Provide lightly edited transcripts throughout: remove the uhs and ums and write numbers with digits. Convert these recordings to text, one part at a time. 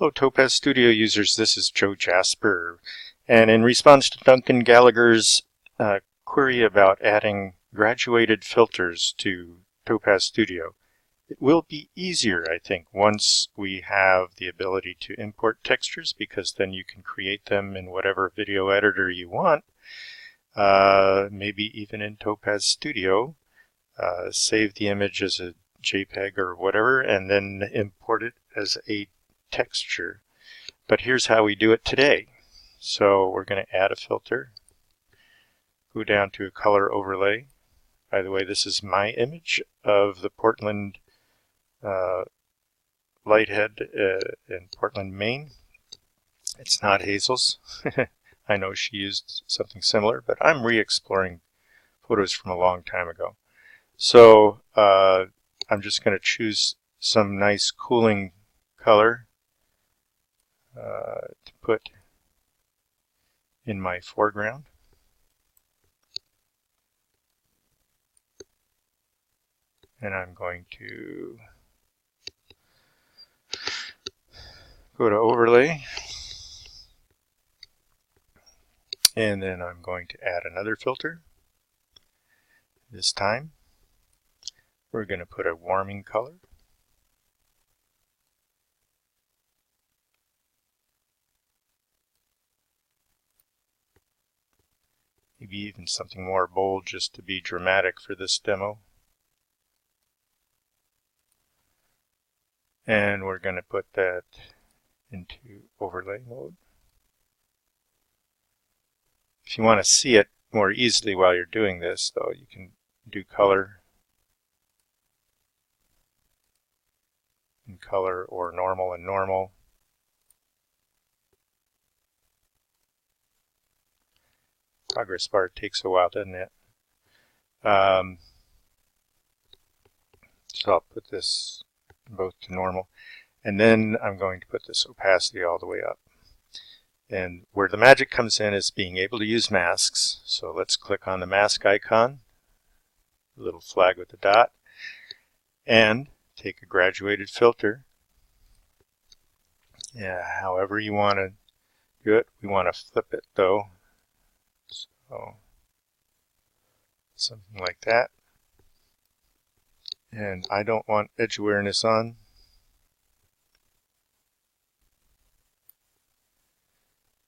Hello Topaz Studio users, this is Joe Jasper, and in response to Duncan Gallagher's query about adding graduated filters to Topaz Studio, it will be easier, I think, once we have the ability to import textures, because then you can create them in whatever video editor you want, maybe even in Topaz Studio, save the image as a JPEG or whatever, and then import it as a texture. But here's how we do it today. So we're going to add a filter, go down to a color overlay. By the way, this is my image of the Portland lighthead in Portland, Maine. It's not Hazel's. I know she used something similar, but I'm re-exploring photos from a long time ago. So I'm just going to choose some nice cooling color to put in my foreground. And I'm going to go to overlay, and then I'm going to add another filter. This time we're going to put a warming color. Maybe even something more bold just to be dramatic for this demo. And we're going to put that into overlay mode. If you want to see it more easily while you're doing this, though, you can do color and color, or normal and normal. Progress bar takes a while, doesn't it? So I'll put this both to normal, and then I'm going to put this opacity all the way up. And where the magic comes in is being able to use masks. So let's click on the mask icon, the little flag with the dot, and take a graduated filter. Yeah, however you want to do it. We want to flip it though. So something like that. And I don't want edge awareness on.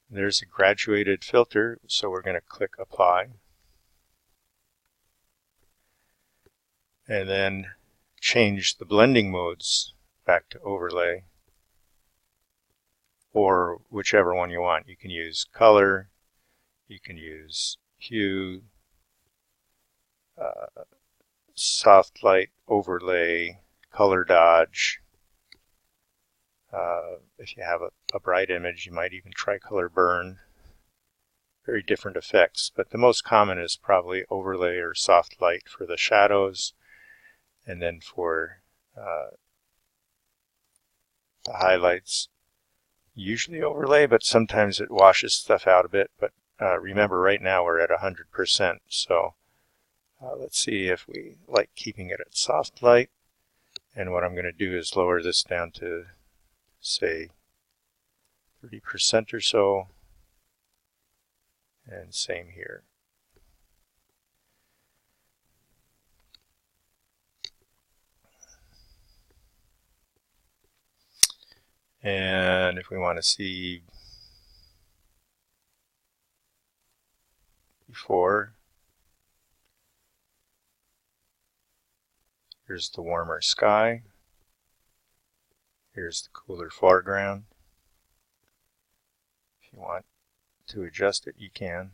There's a graduated filter, so we're going to click apply. And then change the blending modes back to overlay, or whichever one you want. You can use color, you can use hue, soft light, overlay, color dodge. If you have a bright image, you might even try color burn. Very different effects, but the most common is probably overlay or soft light for the shadows, and then for the highlights, usually overlay, but sometimes it washes stuff out a bit. But remember, right now we're at 100%, so let's see if we like keeping it at soft light. And what I'm going to do is lower this down to, say, 30% or so, and same here. And if we want to see before, here's the warmer sky, here's the cooler foreground. If you want to adjust it, you can.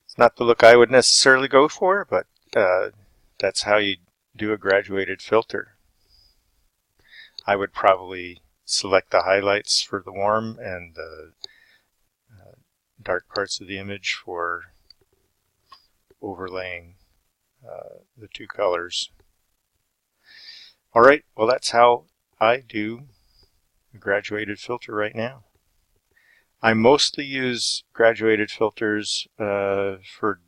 It's not the look I would necessarily go for, but that's how you do a graduated filter. I would probably select the highlights for the warm and the dark parts of the image for overlaying the two colors. Alright, well, that's how I do a graduated filter right now. I mostly use graduated filters for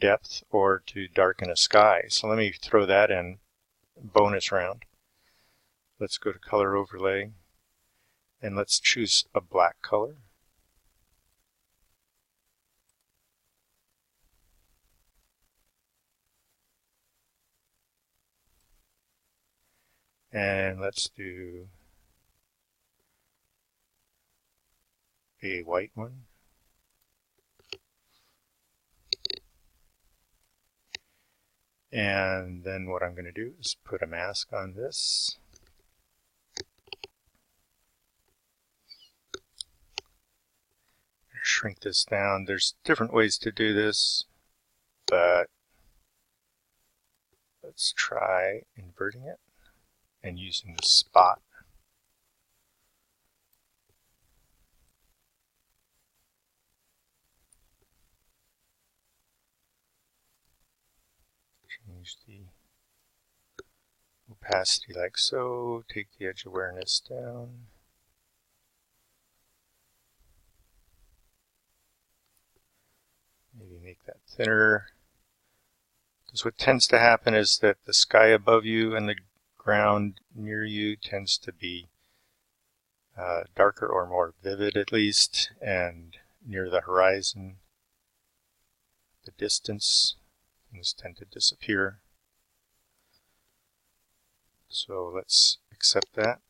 depth or to darken a sky. So let me throw that in bonus round. let's go to color overlay and let's choose a black color. And let's do a white one. And then what I'm going to do is put a mask on this. Shrink this down. There's different ways to do this, but let's try inverting it and using the spot. Change the opacity like so, take the edge awareness down. Maybe make that thinner. Because what tends to happen is that the sky above you and the ground near you tends to be darker or more vivid at least, and near the horizon, the distance, things tend to disappear. So let's accept that.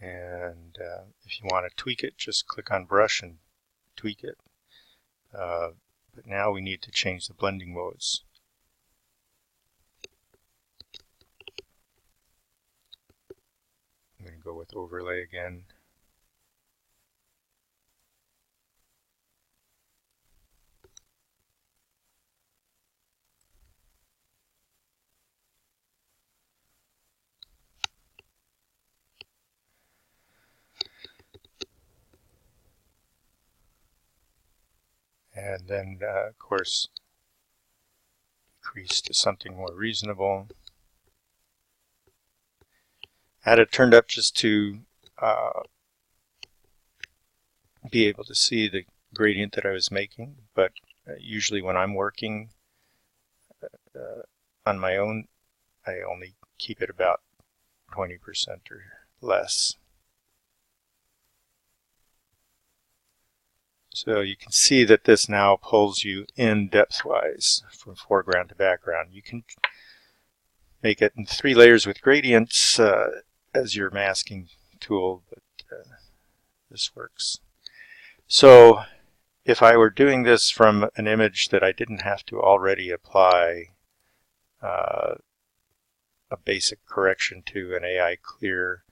And if you want to tweak it, just click on brush and tweak it. But now we need to change the blending modes. I'm going to go with overlay again. And then, of course, decrease to something more reasonable. I had it turned up just to be able to see the gradient that I was making, but usually when I'm working on my own, I only keep it about 20% or less. So you can see that this now pulls you in depth-wise from foreground to background. You can make it in 3 layers with gradients as your masking tool, but this works. So if I were doing this from an image that I didn't have to already apply a basic correction to an AI clear,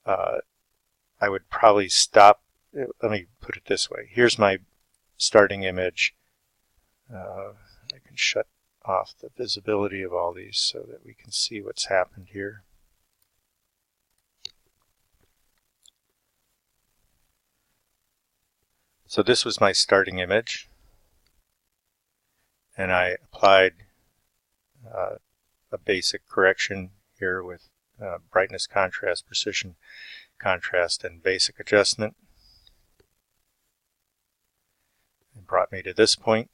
I would probably stop. Let me put it this way. Here's my starting image. I can shut off the visibility of all these so that we can see what's happened here. So this was my starting image, and I applied a basic correction here with brightness, contrast, precision, contrast, and basic adjustment. It brought me to this point.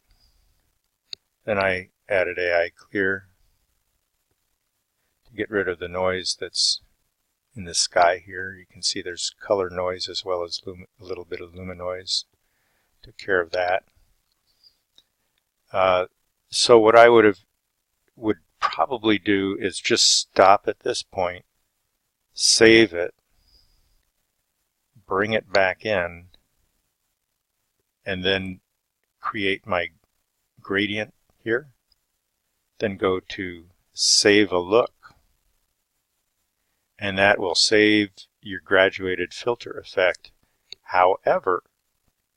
Then I added AI clear to get rid of the noise that's in the sky here. You can see there's color noise as well as a little bit of luminoise. Took care of that. So what I would probably do is just stop at this point, save it, bring it back in, and then create my gradient here. Then go to save a look, and that will save your graduated filter effect. However,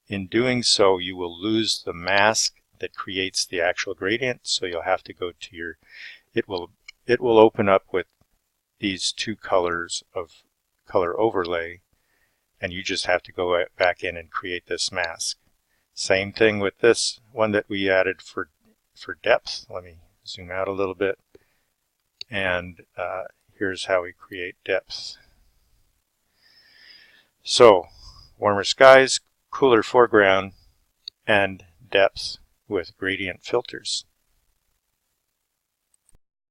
in doing so, you will lose the mask that creates the actual gradient, so you'll have to go to your, it will open up with these 2 colors of color overlay, and you just have to go back in and create this mask. Same thing with this one that we added for depth. Let me zoom out a little bit, and here's how we create depth. So warmer skies, cooler foreground, and depth with gradient filters.